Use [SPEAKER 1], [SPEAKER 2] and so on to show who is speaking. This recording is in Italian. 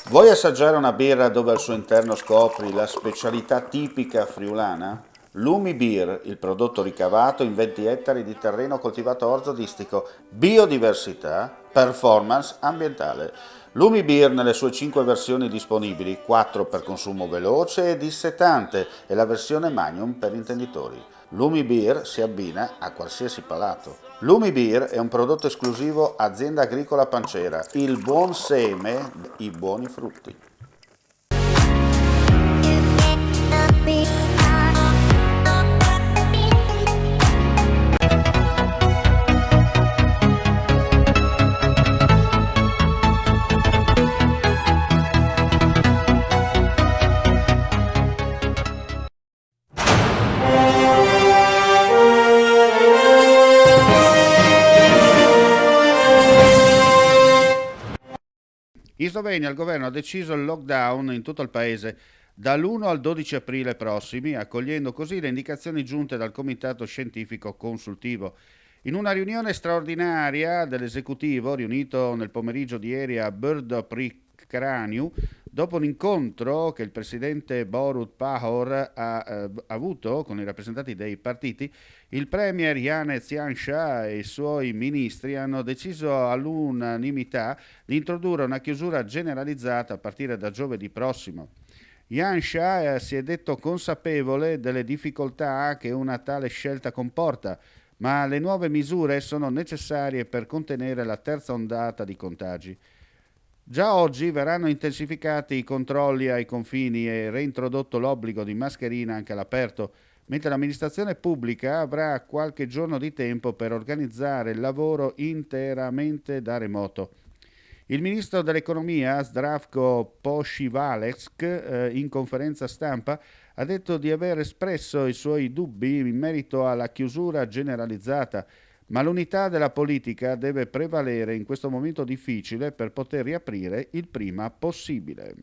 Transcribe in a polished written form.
[SPEAKER 1] Vuoi assaggiare una birra dove al suo interno scopri la specialità tipica friulana? Lumi Beer, il prodotto ricavato in 20 ettari di terreno coltivato orzodistico, biodiversità, performance ambientale. Lumi Beer nelle sue 5 versioni disponibili, 4 per consumo veloce e dissetante e la versione Magnum per intenditori. Lumi Beer si abbina a qualsiasi palato. Lumi Beer è un prodotto esclusivo Azienda Agricola Pancera, il buon seme, i buoni frutti. In Slovenia il governo ha deciso il lockdown in tutto il paese dall'1 al 12 aprile prossimi, accogliendo così le indicazioni giunte dal Comitato Scientifico Consultivo. In una riunione straordinaria dell'esecutivo, riunito nel pomeriggio di ieri a Brdo pri Craniu, dopo un incontro che il presidente Borut Pahor ha avuto con i rappresentanti dei partiti, il premier Janez Janša e i suoi ministri hanno deciso all'unanimità di introdurre una chiusura generalizzata a partire da giovedì prossimo. Janša si è detto consapevole delle difficoltà che una tale scelta comporta, ma le nuove misure sono necessarie per contenere la terza ondata di contagi. Già oggi verranno intensificati i controlli ai confini e reintrodotto l'obbligo di mascherina anche all'aperto, mentre l'amministrazione pubblica avrà qualche giorno di tempo per organizzare il lavoro interamente da remoto. Il ministro dell'economia Zdravko Poscivalek in conferenza stampa ha detto di aver espresso i suoi dubbi in merito alla chiusura generalizzata, ma l'unità della politica deve prevalere in questo momento difficile per poter riaprire il prima possibile.